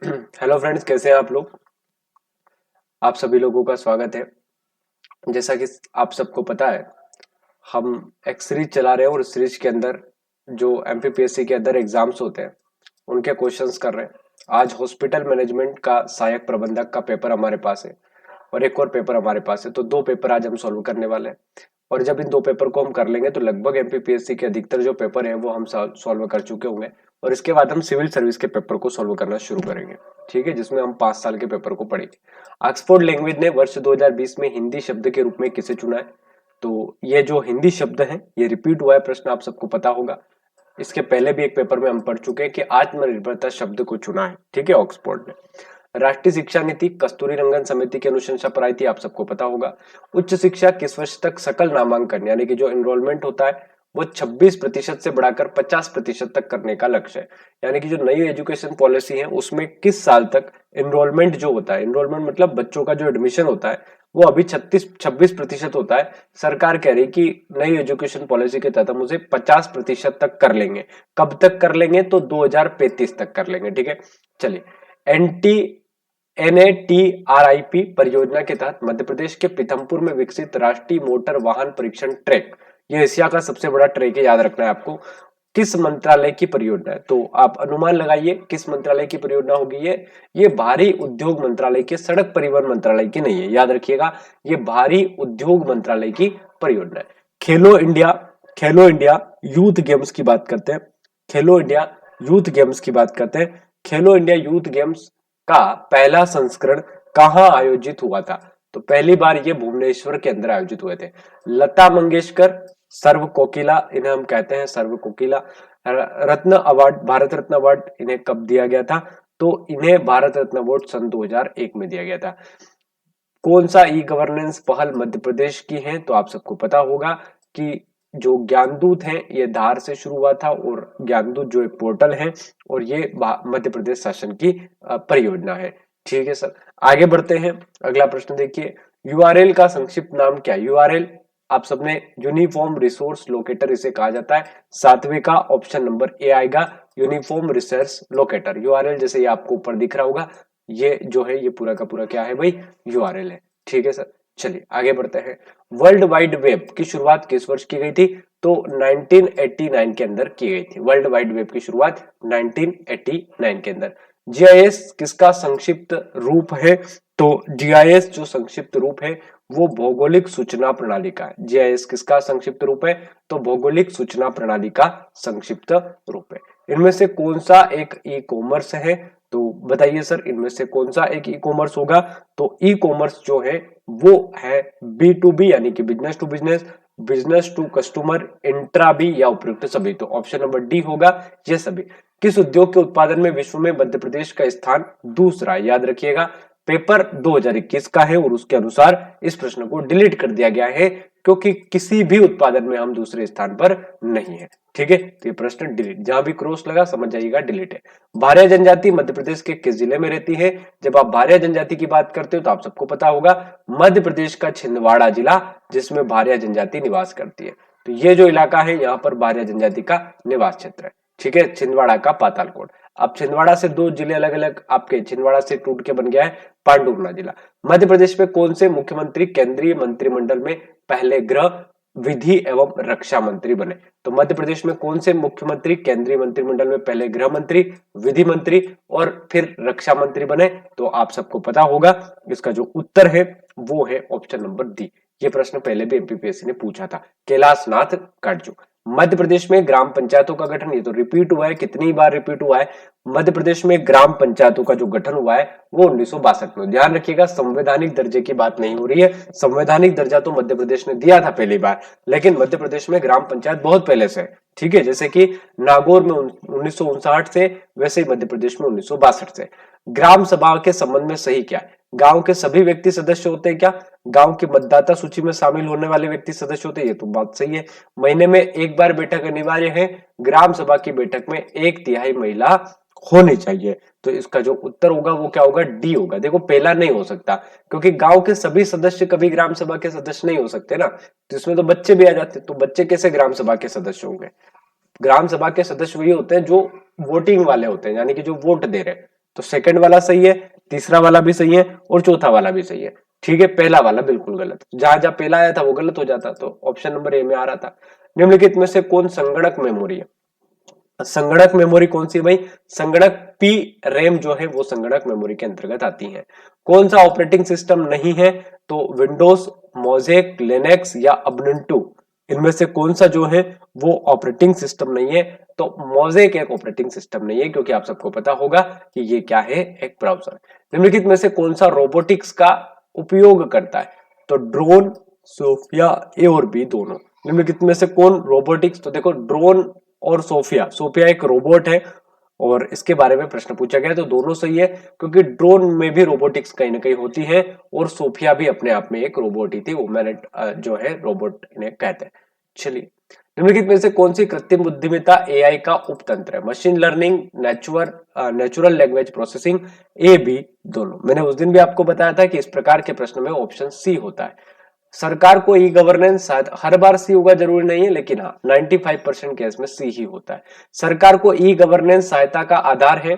Hello friends, कैसे हैं आप लोग। आप सभी लोगों का स्वागत है। जैसा कि आप सबको पता है, हम एक सीरीज चला रहे हैं और इस सीरीज के अंदर जो एमपीपीएससी के अंदर एग्जाम्स होते हैं उनके क्वेश्चंस कर रहे हैं। आज हॉस्पिटल मैनेजमेंट का सहायक प्रबंधक का पेपर हमारे पास है और एक और पेपर हमारे पास है, तो दो पेपर आज हम सॉल्व करने वाले हैं। और जब इन दो पेपर को हम कर लेंगे तो लगभग एमपीपीएससी के अधिकतर जो पेपर हैं वो हम सॉल्व कर चुके होंगे। और इसके बाद हम सिविल सर्विस के पेपर को सॉल्व करना शुरू करेंगे, ठीक है, जिसमें हम 5 साल के पेपर को पढ़ेंगे। ऑक्सफोर्ड लैंग्वेज ने वर्ष 2020 में हिंदी शब्द के रूप में किसे चुना है? तो ये जो हिंदी शब्द है ये रिपीट हुआ है, प्रश्न आप सबको पता होगा। इसके पहले भी एक पेपर में हम पढ़ चुके हैं कि आत्मनिर्भरता शब्द को चुना है, ठीक है, ऑक्सफोर्ड ने। राष्ट्रीय शिक्षा नीति कस्तूरी रंगन समिति की अनुशंसा पर आई थी, आप सबको पता होगा। उच्च शिक्षा किस वर्ष तक सकल नामांकन यानी कि जो एनरोलमेंट होता है वो 26% से बढ़ाकर 50% तक करने का लक्ष्य है। यानी कि जो नई एजुकेशन पॉलिसी है उसमें किस साल तक एनरोलमेंट जो होता है, एनरोलमेंट मतलब बच्चों का जो एडमिशन होता है वो अभी 26% होता है। सरकार कह रही कि नई एजुकेशन पॉलिसी के तहत हम उसे 50% तक कर लेंगे। कब तक कर लेंगे? तो 2035 तक कर लेंगे, ठीक है। चलिए, एनटी एनएटीआरआईपी परियोजना के तहत मध्य प्रदेश के पीथमपुर में विकसित राष्ट्रीय मोटर वाहन परीक्षण ट्रैक, ये एशिया का सबसे बड़ा ट्रैक है, याद रखना है आपको। किस मंत्रालय की परियोजना है? तो आप अनुमान लगाइए किस मंत्रालय की परियोजना होगी ये भारी उद्योग मंत्रालय के, सड़क परिवहन मंत्रालय की नहीं है, याद रखिएगा। ये भारी उद्योग मंत्रालय की परियोजना है। खेलो इंडिया यूथ गेम्स की बात करते हैं। खेलो इंडिया यूथ गेम्स की बात करते हैं। खेलो इंडिया यूथ गेम्स का पहला संस्करण कहां आयोजित हुआ था? तो पहली बार ये भुवनेश्वर के अंदर आयोजित हुए थे। लता मंगेशकर, सर्व कोकिला, इन्हें हम कहते हैं सर्व कोकिला। रत्न अवार्ड, भारत रत्न अवार्ड इन्हें कब दिया गया था? तो इन्हें भारत रत्न अवार्ड सन 2001 में दिया गया था। कौन सा ई गवर्नेंस पहल मध्य प्रदेश की है? तो आप सबको पता होगा कि जो ज्ञानदूत है ये धार से शुरू हुआ था और ज्ञानदूत जो एक पोर्टल है और ये मध्य प्रदेश शासन की परियोजना है, ठीक है सर। आगे बढ़ते हैं, अगला प्रश्न देखिए। यूआरएल का संक्षिप्त नाम क्या है? यूआरएल आप सबने यूनिफॉर्म रिसोर्स लोकेटर इसे कहा जाता है। सातवें का ऑप्शन नंबर ए आएगा, यूनिफॉर्म रिसोर्स लोकेटर। यूआरएल जैसे ये आपको ऊपर दिख रहा होगा, ये जो है ये पूरा का पूरा क्या है भाई? यूआरएल है, ठीक है सर। चलिए आगे बढ़ते हैं। वर्ल्ड वाइड वेब की शुरुआत किस वर्ष की गई थी? तो 1989 के अंदर की गई थी। वर्ल्ड वाइड वेब की शुरुआत 1989 के अंदर। जीआईएस किसका संक्षिप्त रूप है? तो जीआईएस जो संक्षिप्त रूप है वो भौगोलिक सूचना प्रणाली का है। जीआईएस किसका संक्षिप्त रूप है? तो भौगोलिक सूचना प्रणाली का संक्षिप्त रूप है। इनमें से कौन सा एक ई कॉमर्स है? तो बताइए सर, इनमें से कौन सा एक ई कॉमर्स होगा? तो ई कॉमर्स जो है वो है बी टू बी यानी कि business to business, business to customer, intra B या उपयुक्त सभी। तो ऑप्शन नंबर डी होगा ये सभी। किस उद्योग के उत्पादन में विश्व में मध्य प्रदेश का स्थान दूसरा है? याद रखिएगा, पेपर 2021 का है और उसके अनुसार इस प्रश्न को डिलीट कर दिया गया है क्योंकि किसी भी उत्पादन में हम दूसरे स्थान पर नहीं है, ठीक है। तो ये प्रश्न डिलीट, जहां भी क्रॉस लगा समझ जाइएगा डिलीट है। भारिया जनजाति मध्य प्रदेश के किस जिले में रहती है? जब आप भारिया जनजाति की बात करते हो तो आप सबको पता होगा मध्य प्रदेश का छिंदवाड़ा जिला, जिसमें भारिया जनजाति निवास करती है। तो ये जो इलाका है यहाँ पर भारिया जनजाति का निवास क्षेत्र है, ठीक है, छिंदवाड़ा का पातालकोट। अब छिंदवाड़ा से दो जिले अलग अलग आपके, छिंदवाड़ा से टूट के बन गया है पांडुर्ना जिला। मध्य प्रदेश में कौन से मुख्यमंत्री केंद्रीय मंत्रिमंडल में पहले गृह विधि एवं रक्षा मंत्री बने? तो मध्य प्रदेश में कौन से मुख्यमंत्री केंद्रीय मंत्रिमंडल में पहले गृह मंत्री, विधि मंत्री और फिर रक्षा मंत्री बने? तो आप सबको पता होगा इसका जो उत्तर है वो है ऑप्शन नंबर डी। ये प्रश्न पहले भी एमपीपीएससी ने पूछा था, कैलाशनाथ काटजू। मध्य प्रदेश में ग्राम पंचायतों का गठन, ये तो रिपीट हुआ है, कितनी बार रिपीट हुआ है। मध्य प्रदेश में ग्राम पंचायतों का जो गठन हुआ है वो 1962 में। ध्यान रखिएगा, संवैधानिक दर्जे की बात नहीं हो रही है। संवैधानिक दर्जा तो मध्य प्रदेश ने दिया था पहली बार, लेकिन मध्य प्रदेश में ग्राम पंचायत बहुत पहले से है, ठीक है। जैसे कि नागौर में 1959 से, वैसे ही मध्य प्रदेश में 1962 से। ग्राम सभा के संबंध में सही क्या है? गांव के सभी व्यक्ति सदस्य होते हैं क्या? गांव की मतदाता सूची में शामिल होने वाले व्यक्ति सदस्य होते हैं, ये तो बात सही है। महीने में एक बार बैठक अनिवार्य है। ग्राम सभा की बैठक में 1/3 महिला होनी चाहिए। तो इसका जो उत्तर होगा वो क्या होगा? डी होगा। देखो पहला नहीं हो सकता क्योंकि गांव के सभी सदस्य कभी ग्राम सभा के सदस्य नहीं हो सकते ना, तो इसमें तो बच्चे भी आ जाते, तो बच्चे कैसे ग्राम सभा के सदस्य होंगे? ग्राम सभा के सदस्य वही होते हैं जो वोटिंग वाले होते हैं, यानी कि जो वोट दे रहे हैं। तो सेकंड वाला सही है, तीसरा वाला भी सही है और चौथा वाला भी सही है। ठीक है, पहला वाला बिल्कुल गलत, जहां जहां पहला आया था वो गलत हो जाता, तो ऑप्शन नंबर ए में आ रहा था। निम्नलिखित में से कौन संगणक मेमोरी है? संगणक मेमोरी कौन सी है भाई? संगणक पी रैम जो है वो संगणक मेमोरी के अंतर्गत आती है। कौन सा ऑपरेटिंग सिस्टम नहीं है? तो विंडोज, मोजेक, लिनक्स या ubuntu, इनमें से कौन सा जो है वो ऑपरेटिंग सिस्टम नहीं है? तो मोजेक एक ऑपरेटिंग सिस्टम नहीं है, क्योंकि आप सबको पता होगा कि ये क्या है, एक ब्राउजर। निम्नलिखित में से कौन सा रोबोटिक्स का उपयोग करता है? तो ड्रोन, सोफिया, ए और बी दोनों। निम्नलिखित में से कौन रोबोटिक्स, तो देखो ड्रोन और सोफिया, सोफिया एक रोबोट है और इसके बारे में प्रश्न पूछा गया, तो दोनों सही है, क्योंकि ड्रोन में भी रोबोटिक्स कहीं ना कहीं होती है और सोफिया भी अपने आप में एक रोबोट ही थी, वो मैंने जो है रोबोट इन्हें कहते हैं। चलिए, निम्नलिखित में से कौन सी कृत्रिम बुद्धिमत्ता एआई का उपतंत्र है? Machine learning, natural language processing, A B दोनों। मैंने उस दिन भी आपको बताया था कि इस प्रकार के प्रश्न में ऑप्शन सी होता है। सरकार को ई गवर्नेंस, शायद हर बार सी होगा जरूरी नहीं है, लेकिन हाँ 95% केस में सी ही होता है। सरकार को ई गवर्नेंस सहायता का आधार है।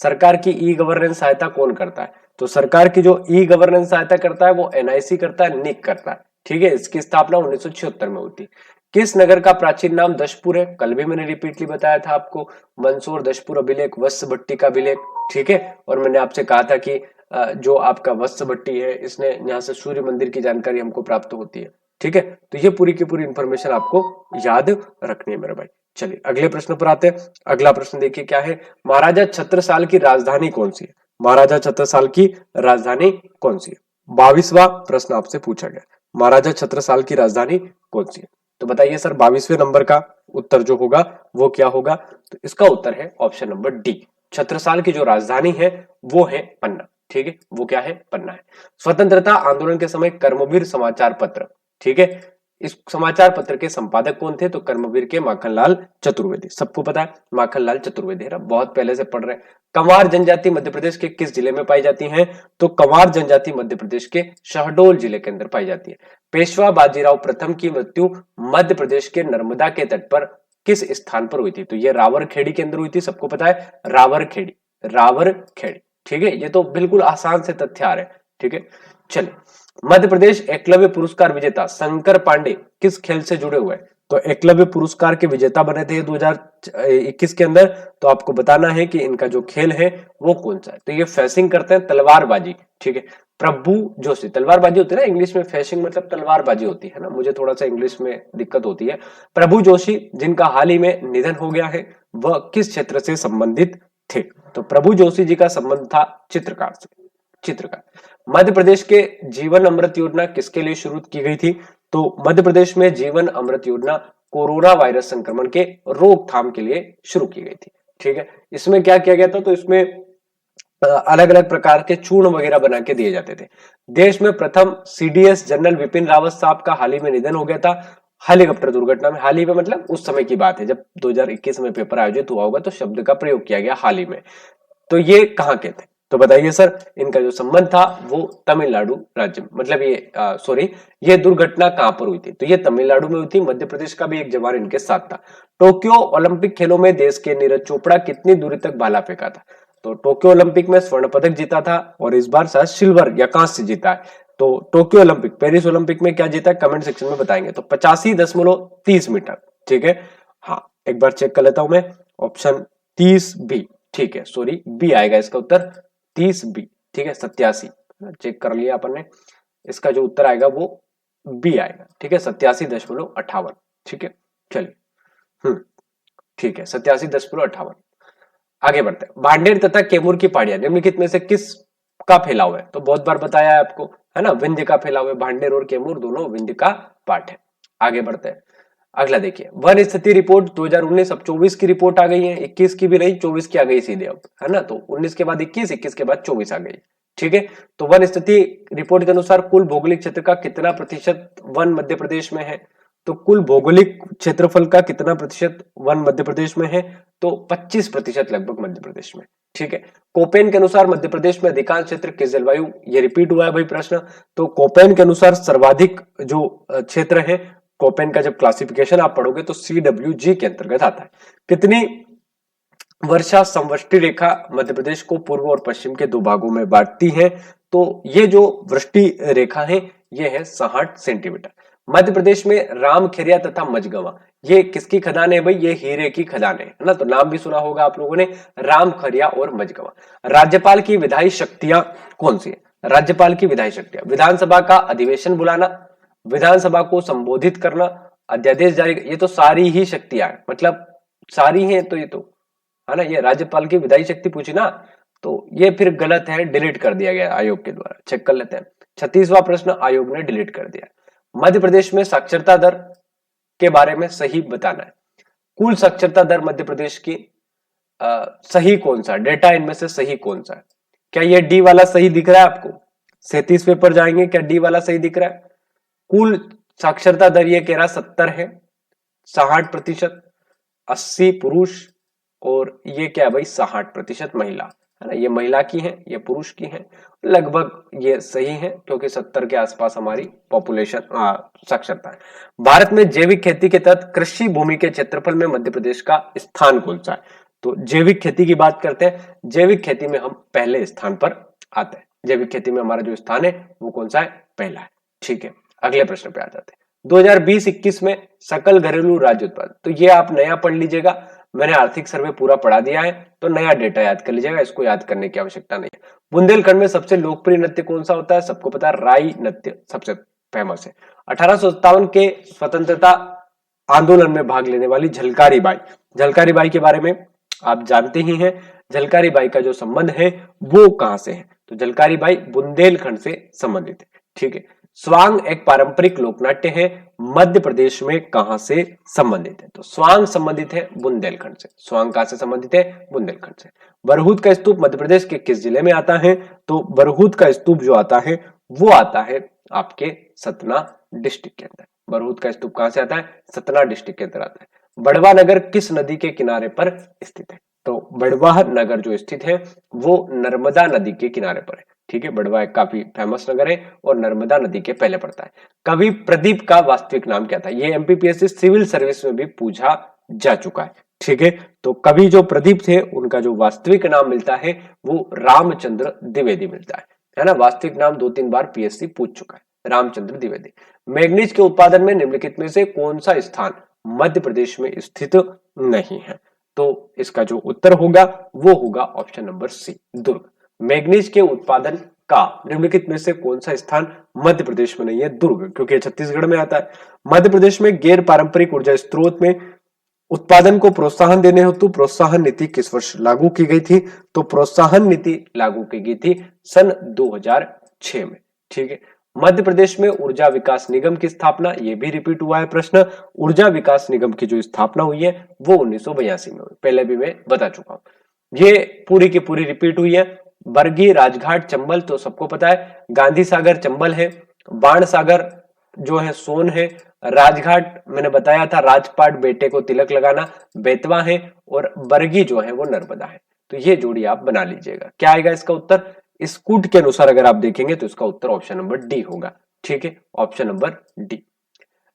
सरकार की ई गवर्नेंस सहायता कौन करता है? तो सरकार की जो ई गवर्नेंस सहायता करता है वो एनआईसी करता है, निक करता है। ठीक है, इसकी स्थापना 1976 में होती। किस नगर का प्राचीन नाम दशपुर है? कल भी मैंने रिपीटली बताया था आपको, मंदसौर, दशपुर अभिलेख, वत्स भट्टी का अभिलेख। ठीक है, और मैंने आपसे कहा था कि जो आपका वत्स भट्टी है, इसने यहाँ से सूर्य मंदिर की जानकारी हमको प्राप्त होती है। ठीक है, तो ये पूरी की पूरी इंफॉर्मेशन आपको याद रखनी है मेरे भाई। चलिए अगले प्रश्न पर आते हैं। अगला प्रश्न देखिए क्या है, महाराजा छत्रसाल की राजधानी कौन सी है? महाराजा छत्रसाल की राजधानी कौन सी है? 22वां प्रश्न आपसे पूछा गया, महाराजा छत्रसाल की राजधानी कौन सी है? तो बताइए सर, 22वें नंबर का उत्तर जो होगा वो क्या होगा? तो इसका उत्तर है ऑप्शन नंबर डी। छत्रसाल की जो राजधानी है वो है पन्ना। ठीक है, वो क्या है? पन्ना है। स्वतंत्रता आंदोलन के समय कर्मवीर समाचार पत्र, ठीक है, इस समाचार पत्र के संपादक कौन थे? तो कर्मवीर के माखनलाल चतुर्वेदी। सबको पता है माखनलाल चतुर्वेदी है, बहुत पहले से पढ़ रहे हैं। कंवार जनजाति मध्य प्रदेश के किस जिले में पाई जाती है? तो कंवार जनजाति मध्य प्रदेश के शहडोल जिले के अंदर पाई जाती है। पेशवा बाजीराव प्रथम की मृत्यु मध्य प्रदेश के नर्मदा के तट पर किस स्थान पर हुई थी? तो ये रावरखेड़ी के अंदर हुई थी, सबको पता है रावरखेड़ी, रावरखेड़ी। ठीक है, ये तो बिल्कुल आसान से तथ्य आ रहे हैं। ठीक है, चलिए, मध्य प्रदेश एकलव्य पुरस्कार विजेता शंकर पांडे किस खेल से जुड़े हुए हैं? तो एकलव्य पुरस्कार के विजेता बने थे 2021 के अंदर। तो आपको बताना है कि इनका जो खेल है वो कौन सा है। तो ये फेसिंग करते हैं, तलवारबाजी। ठीक है, प्रभु जोशी, तलवारबाजी होती है ना इंग्लिश में, फेसिंग मतलब तलवारबाजी होती है ना, मुझे थोड़ा सा इंग्लिश में दिक्कत होती है। प्रभु जोशी जिनका हाल ही में निधन हो गया है, वह किस क्षेत्र से संबंधित थे? तो प्रभु जोशी जी का संबंध था चित्रकार से, चित्रकार। मध्य प्रदेश के जीवन अमृत योजना किसके लिए शुरू की गई थी? तो मध्य प्रदेश में जीवन अमृत योजना कोरोना वायरस संक्रमण के रोकथाम के लिए शुरू की गई थी। ठीक है, इसमें क्या किया गया था? तो इसमें अलग अलग प्रकार के चूर्ण वगैरह बना के दिए जाते थे। देश में प्रथम सीडीएस जनरल विपिन रावत साहब का हाल ही में निधन हो गया था हेलीकॉप्टर दुर्घटना में। हाल ही में मतलब उस समय की बात है जब 2021 में पेपर आयोजित हुआ होगा, तो शब्द का प्रयोग किया गया हाल ही में। तो ये कहाँ के थे? तो बताइए सर, इनका जो संबंध था वो तमिलनाडु राज्य में, मतलब ये सॉरी, ये दुर्घटना कहां पर हुई थी? तो ये तमिलनाडु में हुई थी। मध्य प्रदेश का भी एक जवान इनके साथ था। टोक्यो ओलंपिक खेलों में देश के नीरज चोपड़ा कितनी दूरी तक भाला फेंका था? तो टोक्यो ओलंपिक में स्वर्ण पदक जीता था और इस बार शायद सिल्वर या कांस्य जीता है। तो टोक्यो ओलंपिक, पेरिस ओलंपिक में क्या जीता है कमेंट सेक्शन में बताएंगे। तो 85.30 मीटर। ठीक है, हाँ एक बार चेक कर लेता हूं मैं, ऑप्शन 30 बी। ठीक है, सॉरी बी आएगा इसका उत्तर, 30 बी। ठीक है, 87 चेक कर लिया अपन ने, इसका जो उत्तर आएगा वो बी आएगा। ठीक है, 87.58। ठीक है, चलिए, ठीक है, 87.58। आगे बढ़ते हैं। भांडेर तथा कैमूर की पहाड़ियां निम्नलिखित में से किस का फैलाव है? तो बहुत बार बताया है आपको, है ना, विंध्य का फैलाव है। भांडेर और कैमूर दोनों विंध्य का पार्ट है। आगे बढ़ते हैं, अगला देखिए, वन स्थिति रिपोर्ट 2019, अब 24 की रिपोर्ट आ गई है, 21 की भी नहीं, 24 की आ गई सीधे अब, है ना। तो 19 के बाद 21, 21 के बाद 24 आ गई। ठीक है, तो वन स्थिति रिपोर्ट के अनुसार कुल भौगोलिक क्षेत्र का कितना प्रतिशत वन मध्य प्रदेश में है? तो कुल भौगोलिक क्षेत्रफल का कितना प्रतिशत वन मध्य प्रदेश में है? तो 25% लगभग मध्य प्रदेश में। ठीक है, कोपेन के अनुसार मध्य प्रदेश में अधिकांश क्षेत्र किस जलवायु, ये रिपीट हुआ है भाई प्रश्न। तो कोपेन के अनुसार सर्वाधिक जो क्षेत्र है, कोपेन का जब क्लासिफिकेशन आप पढ़ोगे तो CWG के अंतर्गत आता है। कितनी वर्षा समवृष्टि रेखा मध्य प्रदेश को पूर्व और पश्चिम के दो भागों में बांटती है। तो ये जो वृष्टि रेखा है ये है 60 सेंटीमीटर। मध्य प्रदेश में रामखेरिया तथा मझगवां, ये किसकी खदान है भाई? ये हीरे की खदान है ना। तो नाम भी सुना होगा आप लोगों ने, रामखरिया और मझगवां। राज्यपाल की विधायी शक्तियां कौन सी है? राज्यपाल की विधायी शक्तियां विधानसभा का अधिवेशन बुलाना, विधानसभा को संबोधित करना, अध्यादेश जारी, ये तो सारी ही शक्तियां हैं, मतलब सारी हैं। तो ये तो है ना, ये राज्यपाल की विधायी शक्ति पूछी ना, तो ये फिर गलत है, डिलीट कर दिया गया आयोग के द्वारा। चेक कर लेते हैं। 36वां प्रश्न आयोग ने डिलीट कर दिया। मध्य प्रदेश में साक्षरता दर के बारे में सही बताना है। कुल साक्षरता दर मध्य प्रदेश की सही कौन सा डेटा, इनमें से सही कौन सा है? क्या ये डी वाला सही दिख रहा है आपको? 37 पर जाएंगे, क्या डी वाला सही दिख रहा है? कुल साक्षरता दर ये कह रहा 70 है, 60%, 80 पुरुष, और ये क्या है भाई 60% महिला, है ना। ये महिला की है, ये पुरुष की है। लगभग ये सही है क्योंकि 70 के आसपास हमारी पॉपुलेशन साक्षरता है। भारत में जैविक खेती के तहत कृषि भूमि के क्षेत्रफल में मध्य प्रदेश का स्थान कौन सा है? तो जैविक खेती की बात करते हैं। जैविक खेती में हम पहले स्थान पर आते हैं। जैविक खेती में हमारा जो स्थान है वो कौन सा है? पहला है। ठीक है, अगले प्रश्न पे आ जाते हैं। 2020-21 में सकल घरेलू राज्य उत्पादन, तो ये आप नया पढ़ लीजिएगा, मैंने आर्थिक सर्वे पूरा पढ़ा दिया है, तो नया डेटा याद कर लीजिएगा, इसको याद करने की आवश्यकता नहीं है। बुंदेलखंड में सबसे लोकप्रिय नृत्य कौन सा होता है? सबको पता है, राई नृत्य सबसे फेमस है। 1857 के स्वतंत्रता आंदोलन में भाग लेने वाली झलकारी बाई, झलकारी बाई के बारे में आप जानते ही हैं। झलकारी बाई का जो संबंध है वो कहां से है? तो झलकारी बाई बुंदेलखंड से संबंधित है। ठीक है। स्वांग एक पारंपरिक लोकनाट्य है, मध्य प्रदेश में कहां से संबंधित है? तो स्वांग संबंधित है बुंदेलखंड से। स्वांग कहां से संबंधित है? बुंदेलखंड से। बरहूत का स्तूप मध्य प्रदेश के किस जिले में आता है? तो बरहूत का स्तूप जो आता है वो आता है आपके सतना डिस्ट्रिक्ट के अंदर। बरहूत का स्तूप कहां से आता है? सतना डिस्ट्रिक्ट के अंदर आता है। बड़वा नगर किस नदी के किनारे पर स्थित है? तो बड़वा नगर जो स्थित है वो नर्मदा नदी के किनारे पर है। ठीक है, बड़वा एक काफी फेमस नगर है और नर्मदा नदी के पहले पड़ता है। कवि प्रदीप का वास्तविक नाम क्या था? ये एमपीपीएससी सिविल सर्विस में भी पूछा जा चुका है। ठीक है, तो कवि जो प्रदीप थे उनका जो वास्तविक नाम मिलता है वो रामचंद्र द्विवेदी मिलता है ना। वास्तविक नाम 2-3 बार पीएससी पूछ चुका है, रामचंद्र द्विवेदी। मैग्नीज के उत्पादन में निम्नलिखित में से कौन सा स्थान मध्य प्रदेश में स्थित नहीं है? तो इसका जो उत्तर होगा वो होगा ऑप्शन नंबर सी, दुर्ग। मैग्नीज के उत्पादन का निम्नलिखित में से कौन सा स्थान मध्य प्रदेश में नहीं है? दुर्ग, क्योंकि छत्तीसगढ़ में आता है। मध्य प्रदेश में गैर पारंपरिक ऊर्जा स्रोत में उत्पादन को प्रोत्साहन देने हेतु प्रोत्साहन नीति किस वर्ष लागू की गई थी? तो प्रोत्साहन नीति लागू की गई थी सन 2006 में। ठीक है। मध्य प्रदेश में ऊर्जा विकास निगम की स्थापना, ये भी रिपीट हुआ है प्रश्न। ऊर्जा विकास निगम की जो स्थापना हुई है वो 1982 में हुई, पहले भी मैं बता चुका हूं। ये पूरी की पूरी रिपीट हुई है। बरगी राजघाट चंबल तो सबको पता है, गांधी सागर चंबल है, बाण सागर जो है सोन है, राजघाट मैंने बताया था राजपाट बेटे को तिलक लगाना बेतवा है, और बरगी जो है वो नर्मदा है। तो ये जोड़ी आप बना लीजिएगा। क्या आएगा इसका उत्तर? स्कूट के अनुसार अगर आप देखेंगे तो इसका उत्तर ऑप्शन नंबर डी होगा। ठीक है, ऑप्शन नंबर डी।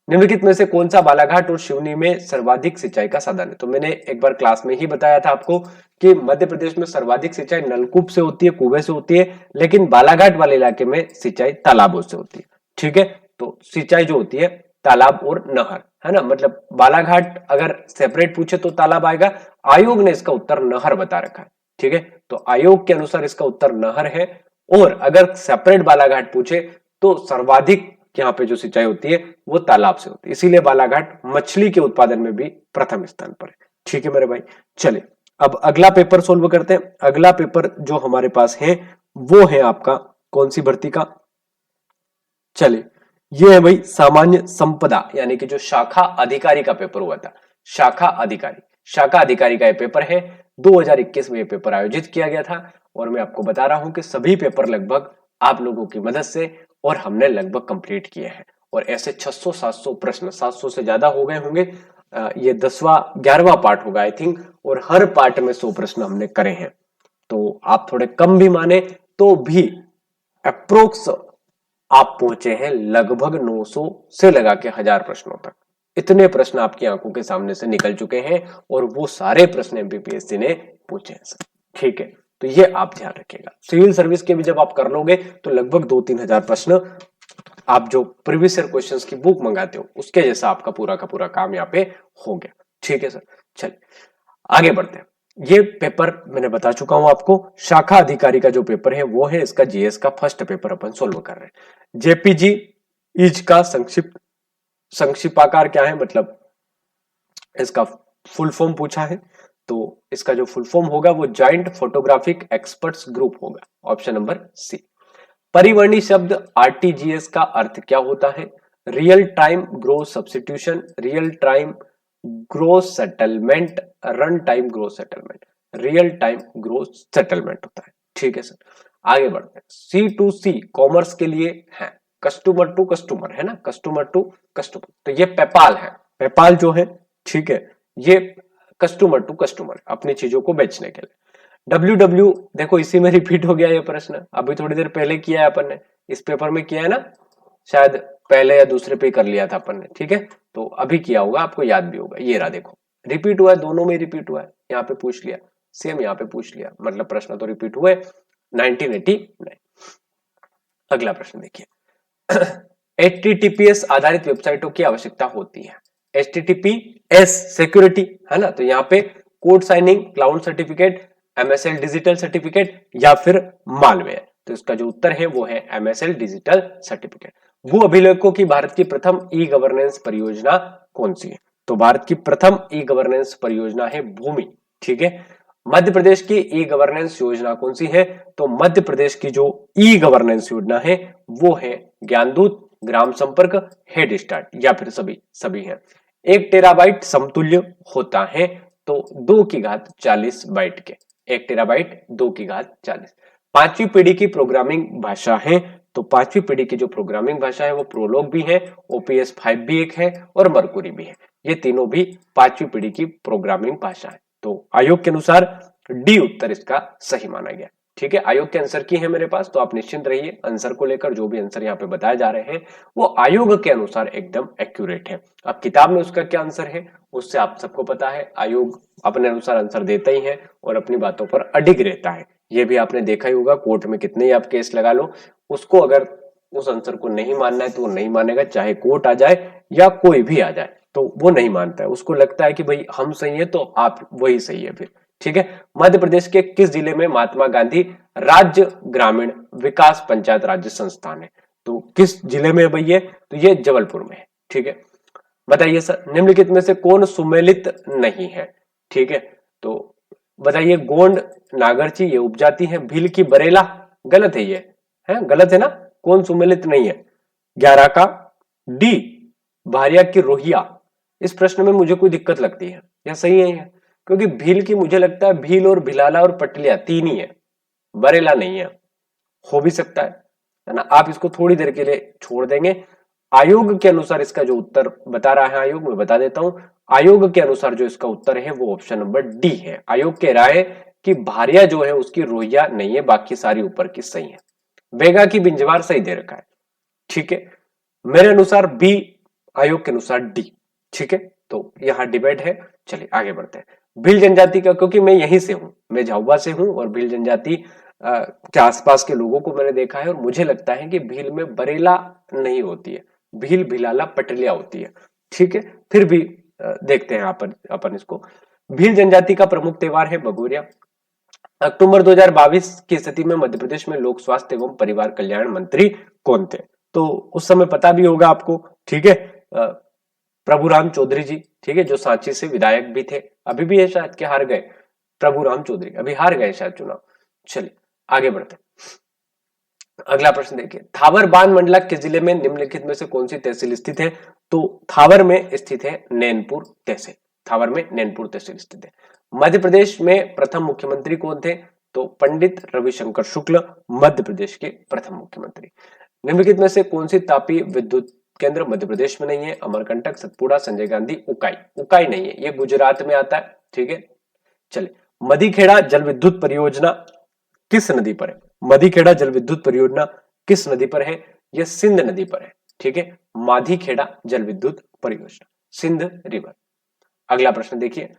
निम्नलिखित में से कौन सा बालाघाट और सिवनी में सर्वाधिक सिंचाई का साधन है? तो मैंने एक बार क्लास में ही बताया था आपको कि मध्य प्रदेश में सर्वाधिक सिंचाई नलकूप से होती है, कुएं से होती है, लेकिन बालाघाट वाले इलाके में सिंचाई तालाबों से होती है। ठीक है, तो सिंचाई जो होती है तालाब और नहर, है ना। मतलब बालाघाट अगर सेपरेट पूछे तो तालाब आएगा, आयोग ने इसका उत्तर नहर बता रखा है। ठीक है, तो आयोग के अनुसार इसका उत्तर नहर है। और अगर सेपरेट बालाघाट पूछे तो सर्वाधिक यहाँ पे जो सिंचाई होती है वो तालाब से होती है, इसीलिए बालाघाट मछली के उत्पादन में भी प्रथम स्थान पर है। ठीक है मेरे भाई, चले अब अगला पेपर सोल्व करते हैं। अगला पेपर जो हमारे पास है वो है आपका कौन सी भर्ती का? चलिए, ये है भाई सामान्य संपदा यानी कि जो शाखा अधिकारी का पेपर हुआ था। शाखा अधिकारी का ये पेपर है। 2021 में ये पेपर आयोजित किया गया था और मैं आपको बता रहा हूं कि सभी पेपर लगभग आप लोगों की मदद से और हमने लगभग कंप्लीट किए हैं। और ऐसे 600-700 प्रश्न, 700 से ज्यादा हो गए होंगे। ये 10वां 11वां पार्ट होगा आई थिंक, और हर पार्ट में 100 प्रश्न हमने करे हैं। तो आप थोड़े कम भी माने तो भी अप्रोक्स आप पहुंचे हैं लगभग 900 से लगा के 1000 प्रश्नों तक। इतने प्रश्न आपकी आंखों के सामने से निकल चुके हैं और वो सारे प्रश्न एमपीपीएससी ने पूछे हैं सर। ठीक है, तो ये आप ध्यान रखिएगा। सिविल सर्विस के भी जब आप कर लोगे तो लगभग 2-3 हजार प्रश्न आप जो प्रीवियस ईयर क्वेश्चंस की बुक मंगाते हो उसके जैसा आपका पूरा का पूरा काम यहाँ पे हो गया। ठीक है सर, चलिए आगे बढ़ते हैं। ये पेपर मैंने बता चुका हूं आपको, शाखा अधिकारी का जो पेपर है वो है इसका जीएस का फर्स्ट पेपर अपन सोल्व कर रहे हैं। जेपीजी इज का संक्षिप्ताकार क्या है, मतलब इसका फुल फॉर्म पूछा है, तो इसका जो फुल फॉर्म होगा वो ज्वाइंट फोटोग्राफिक एक्सपर्ट्स ग्रुप होगा, ऑप्शन नंबर सी। परिवर्णी शब्द आरटीजीएस का अर्थ क्या होता है? Real time gross substitution, real time gross settlement, run time gross settlement, real time gross settlement होता है। ठीक है सर, आगे बढ़ते हैं। सी टू सी कॉमर्स के लिए है, कस्टमर टू कस्टमर है ना, कस्टमर टू कस्टमर, तो ये पेपाल है। पेपाल जो है, ठीक है, ये कस्टमर टू कस्टमर अपनी चीजों को बेचने के लिए। डब्ल्यू देखो इसी में रिपीट हो गया ये प्रश्न, अभी थोड़ी देर पहले किया है अपन ने, इस पेपर में किया है ना, शायद पहले या दूसरे पे कर लिया था अपन ने। ठीक है, तो अभी किया होगा, आपको याद भी होगा। ये रहा देखो, रिपीट हुआ है, दोनों में रिपीट हुआ है, यहाँ पे पूछ लिया सेम, यहाँ पे पूछ लिया, मतलब प्रश्न तो रिपीट हुए 1989। अगला प्रश्न देखिए। HTTPS आधारित वेबसाइटों की आवश्यकता होती है। HTTPS सिक्योरिटी है ना, तो यहाँ पे code signing, cloud certificate, MSL digital certificate या फिर मालवेयर, तो इसका जो उत्तर है वो है MSL डिजिटल सर्टिफिकेट। भू अभिलेखों की भारत की प्रथम ई गवर्नेंस परियोजना कौन सी है? तो भारत की प्रथम ई गवर्नेंस परियोजना है भूमि। ठीक है, मध्य प्रदेश की ई गवर्नेंस योजना कौन सी है? तो मध्य प्रदेश की जो ई गवर्नेंस योजना है वो है ज्ञानदूत, ग्राम संपर्क, हेड स्टार्ट या फिर सभी हैं। 1 टेराबाइट समतुल्य होता है तो 2 की घात 40 बाइट के, 1 टेराबाइट 2 की घात 40। पांचवी पीढ़ी की प्रोग्रामिंग भाषा है, तो पांचवी पीढ़ी की जो प्रोग्रामिंग भाषा है वो प्रोलॉग भी है, OPS 5 भी एक है और मरकुरी भी है। ये तीनों भी पांचवी पीढ़ी की प्रोग्रामिंग भाषा है, तो आयोग के अनुसार डी उत्तर इसका सही माना गया। ठीक है, आयोग के आंसर की है मेरे पास, तो आप निश्चिंत रहिए, आंसर को लेकर जो भी आंसर यहाँ पे बताए जा रहे हैं वो आयोग के अनुसार एकदम एक्यूरेट है। अब किताब में उसका क्या आंसर है उससे आप सबको पता है, आयोग अपने अनुसार आंसर देता ही है और अपनी बातों पर अडिग रहता है। ये भी आपने देखा ही होगा, कोर्ट में कितने ही आप केस लगा लो, उसको अगर उस आंसर को नहीं मानना है तो वो नहीं मानेगा, चाहे कोर्ट आ जाए या कोई भी आ जाए, तो वो नहीं मानता है। उसको लगता है कि भाई हम सही है तो आप वही सही है फिर। ठीक है, मध्य प्रदेश के किस जिले में महात्मा गांधी राज्य ग्रामीण विकास पंचायत राज्य संस्थान है? तो किस जिले में है भाई ये? तो ये जबलपुर में है। ठीक है, बताइए सर निम्नलिखित में से कौन सुमेलित नहीं है? ठीक है, तो बताइए गोंड नागरची ये उपजाति है, भील की बरेला गलत है, ये है गलत है ना, कौन सुमेलित नहीं है? 11 का डी भारिया की रोहिया। इस प्रश्न में मुझे कोई दिक्कत लगती है, यह सही है, क्योंकि भील की मुझे लगता है भील और भिलाला और पटलिया 3 ही है, बरेला नहीं है, हो भी सकता है ना, आप इसको थोड़ी देर के लिए छोड़ देंगे। आयोग के अनुसार इसका जो उत्तर बता रहा है आयोग, मैं बता देता हूं, आयोग के अनुसार जो इसका उत्तर है वो ऑप्शन नंबर डी है। आयोग कह रहा है कि भारिया जो है उसकी रोहिया नहीं है, बाकी सारी ऊपर की सही है। बेगा की बिंजवार सही दे रखा है। ठीक है, मेरे अनुसार बी, आयोग के अनुसार डी। ठीक है, तो यहां डिबेट है। चलिए आगे बढ़ते हैं। भील जनजाति का, क्योंकि मैं यहीं से हूं, मैं झाबुआ से हूं और भील जनजाति के आसपास के लोगों को मैंने देखा है और मुझे लगता है कि भील में बरेला नहीं होती है, भील भिलाला पटलिया होती है। ठीक है, फिर भी देखते हैं अपन इसको। भील जनजाति का प्रमुख त्योहार है भगोरिया। अक्टूबर 2022 की स्थिति में मध्य प्रदेश में लोक स्वास्थ्य एवं परिवार कल्याण मंत्री कौन थे? तो उस समय पता भी होगा आपको। ठीक है, प्रभुराम चौधरी जी, ठीक है, जो सांची से विधायक भी थे, अभी भी है शायद कि हार गए, प्रभुराम चौधरी अभी हार गए शायद चुनाव। चलिए आगे बढ़ते हैं। अगला प्रश्न देखिए, थावर बान मंडला किस जिले में निम्नलिखित में से कौन सी तहसील स्थित है? तो थावर में स्थित है नैनपुर तहसील, थावर में नैनपुर तहसील स्थित है। मध्य प्रदेश में प्रथम मुख्यमंत्री कौन थे? तो पंडित रविशंकर शुक्ल मध्य प्रदेश के प्रथम मुख्यमंत्री। निम्नलिखित में से कौन सी तापी विद्युत केंद्र मध्य प्रदेश में नहीं है? अमरकंटक, सतपुड़ा, संजय गांधी, उकाई। उकाई नहीं है, ये गुजरात में आता है। ठीक है, चलिए मधीखेड़ा जल विद्युत परियोजना किस नदी पर है? मधीखेड़ा जल विद्युत परियोजना किस नदी पर है? यह सिंध नदी पर है। ठीक है, माधीखेड़ा जल विद्युत परियोजना, सिंध रिवर। अगला प्रश्न देखिए,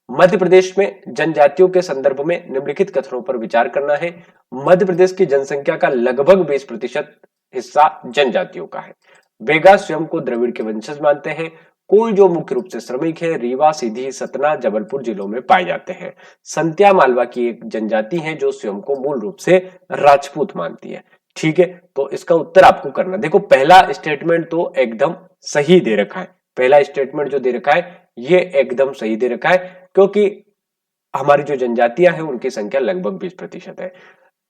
मध्य प्रदेश में जनजातियों के संदर्भ में निम्नलिखित कथनों पर विचार करना है। मध्य प्रदेश की जनसंख्या का लगभग 20% हिस्सा जनजातियों का है। बेगा स्वयं को द्रविड़ के वंशज मानते हैं। कोल जो मुख्य रूप से श्रमिक है, रीवा, सीधी, सतना, जबलपुर जिलों में पाए जाते हैं। संत्या मालवा की एक जनजाति है जो स्वयं को मूल रूप से राजपूत मानती है। ठीक है, तो इसका उत्तर आपको करना, देखो पहला स्टेटमेंट तो एकदम सही दे रखा है, पहला स्टेटमेंट जो दे रखा है ये एकदम सही दे रखा है, क्योंकि हमारी जो जनजातियां हैं उनकी संख्या लगभग 20% है।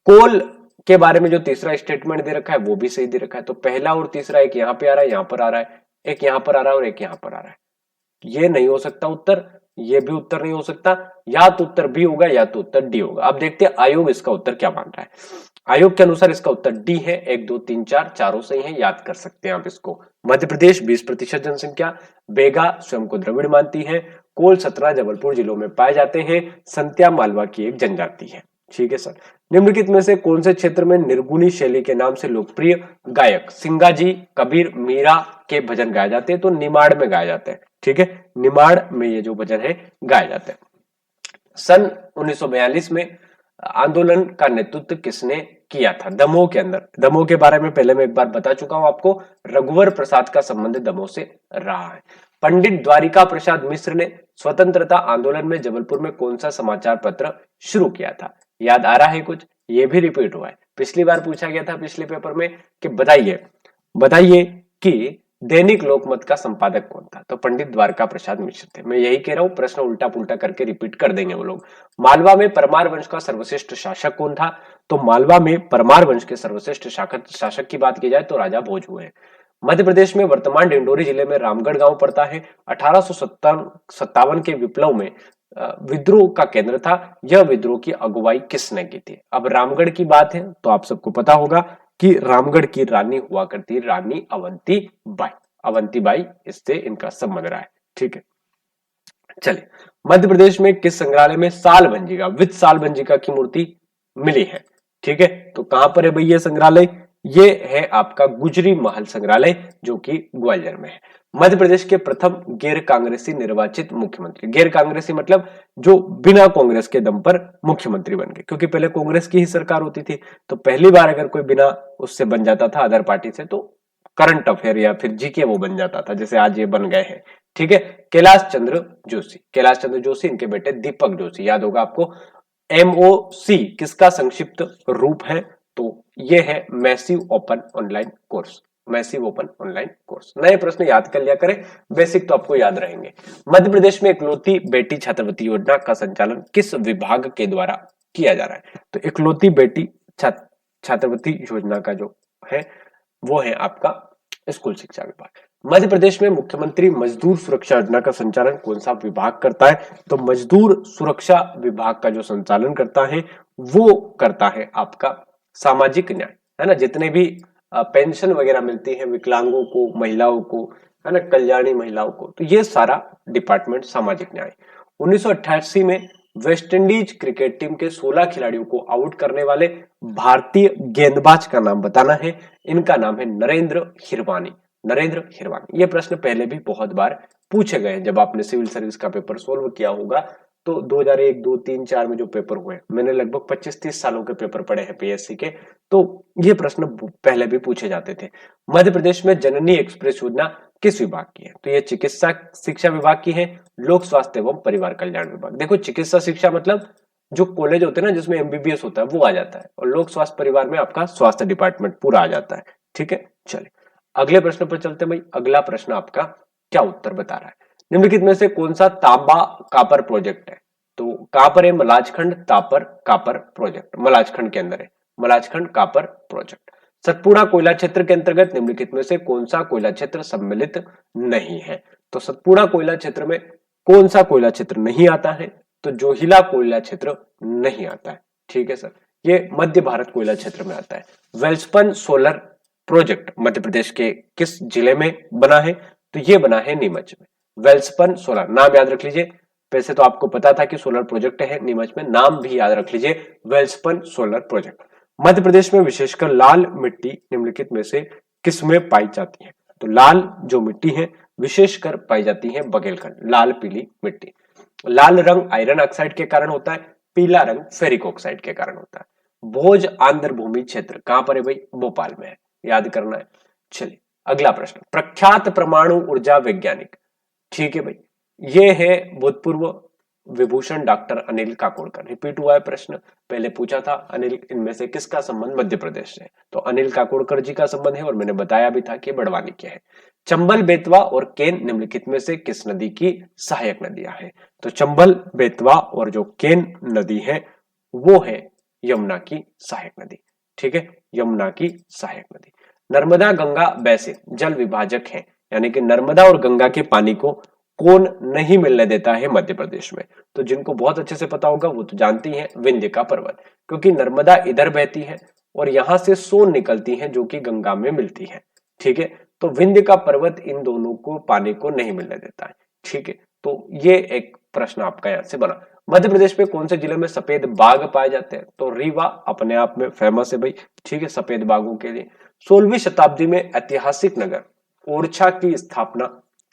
कोल के बारे में जो तीसरा स्टेटमेंट दे रखा है वो भी सही दे रखा है, तो पहला और तीसरा एक यहां पे आ रहा है, यहां पर आ रहा है, एक यहां पर आ रहा है और एक यहां पर आ रहा है। ये नहीं हो सकता उत्तर, ये भी उत्तर नहीं हो सकता, या तो उत्तर बी होगा या तो उत्तर डी होगा। अब देखते हैं आयोग इसका उत्तर क्या मान रहा है। आयोग के अनुसार इसका उत्तर डी है। 1 2 3 4 चारों सही है, याद कर सकते हैं आप इसको। मध्य प्रदेश 20% जनसंख्या, बेगा स्वयं को द्रविड़ मानती है, कोल, सतना, जबलपुर जिलों में पाए जाते हैं, संत्या मालवा की एक जनजाति है। ठीक है सर, निम्नलिखित में से कौन से क्षेत्र में निर्गुणी शैली के नाम से लोकप्रिय गायक सिंगाजी, कबीर, मीरा के भजन गाए जाते हैं? तो निमाड़ में गाए जाते हैं। ठीक है, निमाड़ में ये जो भजन है गाए जाते हैं। सन 1942 में आंदोलन का नेतृत्व किसने किया था? दमोह के अंदर। दमोह के बारे में पहले मैं एक बार बता चुका हूं आपको, रघुवर प्रसाद का संबंध दमोह से रहा है। पंडित द्वारिका प्रसाद मिश्र ने स्वतंत्रता आंदोलन में जबलपुर में कौन सा समाचार पत्र शुरू किया था? याद आ रहा है कुछ? ये भी रिपीट हुआ है, पिछली बार पूछा गया था पिछले पेपर में कि बताइए बताइए कि दैनिक लोकमत का संपादक कौन था? तो पंडित द्वारका प्रसाद मिश्र थे। मैं यही कह रहा हूं, प्रश्न उल्टा पुल्टा करके रिपीट कर देंगे वो लोग। मालवा में परमार वंश का सर्वश्रेष्ठ शासक कौन था? तो मालवा में परमार वंश के सर्वश्रेष्ठ शासक की बात की जाए तो राजा भोज हुए। मध्य प्रदेश में वर्तमान डिंडोरी जिले में रामगढ़ गांव पड़ता है। 1857 के विप्लव में विद्रोह का केंद्र था। यह विद्रोह की अगुवाई किसने की थी? अब रामगढ़ की बात है तो आप सबको पता होगा कि रामगढ़ की रानी हुआ करती रानी अवंती बाई। अवंती बाई, इससे इनका संबंध रहा है। ठीक है, चलिए, मध्य प्रदेश में किस संग्रहालय में साल भंजिका, विद साल भंजिका की मूर्ति मिली है? ठीक है, तो कहां पर है भाई ये संग्रहालय? ये है आपका गुजरी महल संग्रहालय जो कि ग्वालियर में है। मध्य प्रदेश के प्रथम गैर कांग्रेसी निर्वाचित मुख्यमंत्री, गैर कांग्रेसी मतलब जो बिना कांग्रेस के दम पर मुख्यमंत्री बन गए, क्योंकि पहले कांग्रेस की ही सरकार होती थी, तो पहली बार अगर कोई बिना उससे बन जाता था अदर पार्टी से, तो करंट अफेयर या फिर जीके वो बन जाता था, जैसे आज ये बन गए हैं। ठीक है, कैलाश चंद्र जोशी, कैलाश चंद्र जोशी, इनके बेटे दीपक जोशी, याद होगा आपको। MOC किसका संक्षिप्त रूप है? तो ये है massive open online course, massive open online course. नए प्रश्न याद कर लिया करें, बेसिक तो आपको याद रहेंगे। मध्य प्रदेश में इकलौती बेटी छात्रवृत्ति योजना का संचालन किस विभाग के द्वारा किया जा रहा है? तो इकलौती बेटी छात्रवृत्ति योजना का जो है वो है आपका स्कूल शिक्षा विभाग। मध्य प्रदेश में मुख्यमंत्री मजदूर सुरक्षा योजना का संचालन कौन सा विभाग करता है? तो मजदूर सुरक्षा विभाग का जो संचालन करता है वो करता है आपका सामाजिक न्याय, है ना। जितने भी पेंशन वगैरह मिलती है विकलांगों को, महिलाओं को, है ना, कल्याणी महिलाओं को, तो ये सारा डिपार्टमेंट सामाजिक न्याय। 1988 में वेस्ट इंडीज क्रिकेट टीम के 16 खिलाड़ियों को आउट करने वाले भारतीय गेंदबाज का नाम बताना है। इनका नाम है नरेंद्र हिरवानी, नरेंद्र हिरवानी। ये प्रश्न पहले भी बहुत बार पूछे गए हैं, जब आपने सिविल सर्विस का पेपर सोल्व किया होगा तो 2001, 2, 3, 4 में जो पेपर हुए, मैंने लगभग 25-30 सालों के पेपर पढ़े हैं पीएससी के, तो ये प्रश्न पहले भी पूछे जाते थे। मध्य प्रदेश में जननी एक्सप्रेस योजना किस विभाग की है? तो ये चिकित्सा शिक्षा विभाग की है, लोक स्वास्थ्य एवं परिवार कल्याण विभाग। देखो चिकित्सा शिक्षा मतलब जो कॉलेज होते हैं ना जिसमें MBBS होता है वो आ जाता है, और लोक स्वास्थ्य परिवार में आपका स्वास्थ्य डिपार्टमेंट पूरा आ जाता है। ठीक है, चलिए अगले प्रश्न पर चलते हैं भाई। अगला प्रश्न आपका क्या उत्तर बता रहा है? निम्नलिखित में से कौन सा तांबा कापर प्रोजेक्ट है? तो कहां पर है? मलाजखंड तापर कापर प्रोजेक्ट मलाजखंड के अंदर है, मलाजखंड कापर प्रोजेक्ट। सतपुड़ा कोयला क्षेत्र के अंतर्गत निम्नलिखित में से कौन सा कोयला क्षेत्र सम्मिलित नहीं है? तो सतपुड़ा कोयला क्षेत्र में कौन सा कोयला क्षेत्र नहीं आता है? तो जोहिला कोयला क्षेत्र नहीं आता है। ठीक है सर, ये मध्य भारत कोयला क्षेत्र में आता है। वेल्सपन सोलर प्रोजेक्ट मध्य प्रदेश के किस जिले में बना है? तो ये बना है नीमच में। वेल्सपन सोलर, नाम याद रख लीजिए, वैसे तो आपको पता था कि सोलर प्रोजेक्ट है नीमच में, नाम भी याद रख लीजिए, वेल्सपन सोलर प्रोजेक्ट। मध्य प्रदेश में विशेषकर लाल मिट्टी निम्नलिखित में से किस में पाई जाती है? तो लाल जो मिट्टी है विशेषकर पाई जाती है बघेलखंड, लाल पीली मिट्टी। लाल रंग आयरन ऑक्साइड के कारण होता है, पीला रंग फेरिक ऑक्साइड के कारण होता है। भोज आंध्र भूमि क्षेत्र कहां पर है भाई? भोपाल में है, याद करना है। चलिए अगला प्रश्न, प्रख्यात परमाणु ऊर्जा वैज्ञानिक, ठीक है भाई, ये है भूतपूर्व विभूषण डॉक्टर अनिल काकोडकर। रिपीट हुआ है प्रश्न, पहले पूछा था अनिल इनमें से किसका संबंध मध्य प्रदेश से, तो अनिल काकोडकर जी का संबंध है, और मैंने बताया भी था कि बड़वानी के है। चंबल, बेतवा और केन निम्नलिखित में से किस नदी की सहायक नदियां हैं? तो चंबल, बेतवा और जो केन नदी है वो है यमुना की सहायक नदी, ठीक है, यमुना की सहायक नदी। नर्मदा गंगा बेसिन जल विभाजक है, यानी कि नर्मदा और गंगा के पानी को कौन नहीं मिलने देता है मध्य प्रदेश में? तो जिनको बहुत अच्छे से पता होगा वो तो जानती हैं, विंध्य का पर्वत, क्योंकि नर्मदा इधर बहती है और यहां से सोन निकलती है जो कि गंगा में मिलती है, ठीक है। तो विंध्य का पर्वत इन दोनों को पानी को नहीं मिलने देता है, ठीक है। तो ये एक प्रश्न आपका यहां से बना। मध्य प्रदेश में कौन से जिले में सफेद बाघ पाए जाते हैं? तो रीवा अपने आप में फेमस है भाई, ठीक है, सफेद बाघों के लिए। 16वीं शताब्दी में ऐतिहासिक नगर ओरछा की स्थापना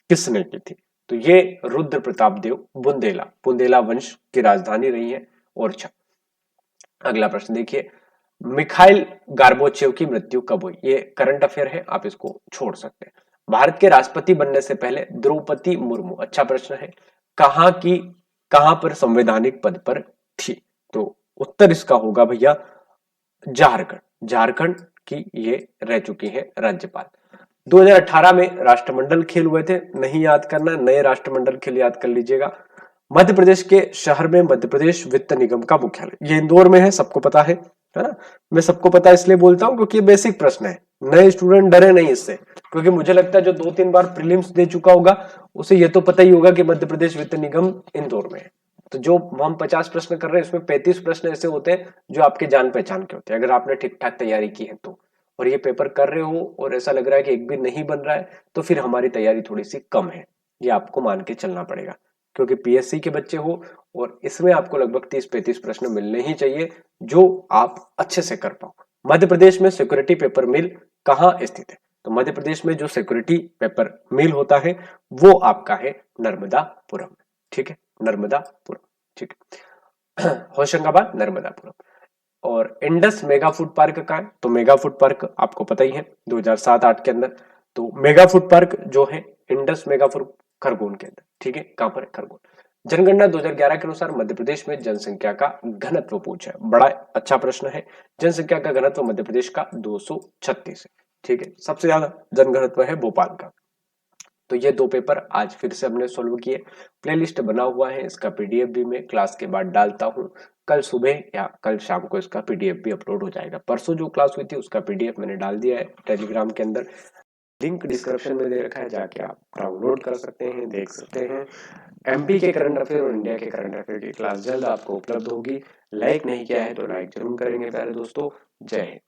किसने की थी? तो ये रुद्र प्रताप देव बुंदेला, बुंदेला वंश की राजधानी रही है ओरछा। अगला प्रश्न देखिए, मिखाइल गार्बोचेव की मृत्यु कब हुई? ये करंट अफेयर है, आप इसको छोड़ सकते हैं। भारत के राष्ट्रपति बनने से पहले द्रौपदी मुर्मू, अच्छा प्रश्न है, कहां की, कहां पर संवैधानिक पद पर थी? तो उत्तर इसका होगा भैया झारखंड, झारखंड की ये रह चुकी है राज्यपाल। 2018 में राष्ट्रमंडल खेल हुए थे, नहीं याद करना, नए राष्ट्रमंडल खेल याद कर लीजिएगा। मध्य प्रदेश के शहर में मध्य प्रदेश वित्त निगम का मुख्यालय, ये इंदौर में है, सबको पता है ना। मैं सबको पता इसलिए बोलता हूं क्योंकि ये बेसिक प्रश्न है, नए स्टूडेंट डरे नहीं इससे, क्योंकि मुझे लगता है जो 2-3 बार प्रीलिम्स दे चुका होगा उसे ये तो पता ही होगा कि मध्य प्रदेश वित्त निगम इंदौर में है। तो जो हम 50 प्रश्न कर रहे हैं उसमें 35 प्रश्न ऐसे होते हैं जो आपके जान पहचान के होते हैं, अगर आपने ठीक ठाक तैयारी की है तो। और ये पेपर कर रहे हो और ऐसा लग रहा है कि एक भी नहीं बन रहा है, तो फिर हमारी तैयारी थोड़ी सी कम है, ये आपको मान के चलना पड़ेगा, क्योंकि पीएससी के बच्चे हो और इसमें आपको लगभग 30-35 प्रश्न मिलने ही चाहिए जो आप अच्छे से कर पाओ। मध्य प्रदेश में सिक्योरिटी पेपर मिल कहाँ स्थित है? तो मध्य प्रदेश में जो सिक्योरिटी पेपर मिल होता है वो आपका है नर्मदापुरम, ठीक है, नर्मदापुरम, ठीक है। होशंगाबाद, नर्मदापुरम। और इंडस मेगा फूड पार्क कहाँ है? तो मेगा फूड पार्क आपको पता ही है 2007-8 के अंदर। तो मेगा फूड पार्क जो है इंडस मेगा फूड खरगोन के अंदर, ठीक है, कहां पर है? खरगोन। जनगणना 2011 के अनुसार मध्य प्रदेश में जनसंख्या का घनत्व पूछा है, बड़ा अच्छा प्रश्न है। जनसंख्या का घनत्व मध्य प्रदेश का 236 है, ठीक है, सबसे ज्यादा जनघनत्व है भोपाल का। तो ये दो पेपर आज फिर से हमने सोल्व किए। प्लेलिस्ट बना हुआ है, इसका पीडीएफ भी मैं क्लास के बाद डालता हूँ। कल सुबह या कल शाम को इसका पीडीएफ भी अपलोड हो जाएगा। परसों जो क्लास हुई थी उसका पीडीएफ मैंने डाल दिया है टेलीग्राम के अंदर, लिंक डिस्क्रिप्शन में दे रखा है, जाके आप डाउनलोड कर सकते हैं, देख सकते हैं। एमपी के करंट अफेयर और इंडिया के करंट अफेयर की क्लास जल्द आपको उपलब्ध होगी। लाइक नहीं किया है तो लाइक जरूर करेंगे प्यारे दोस्तों। जय हिंद।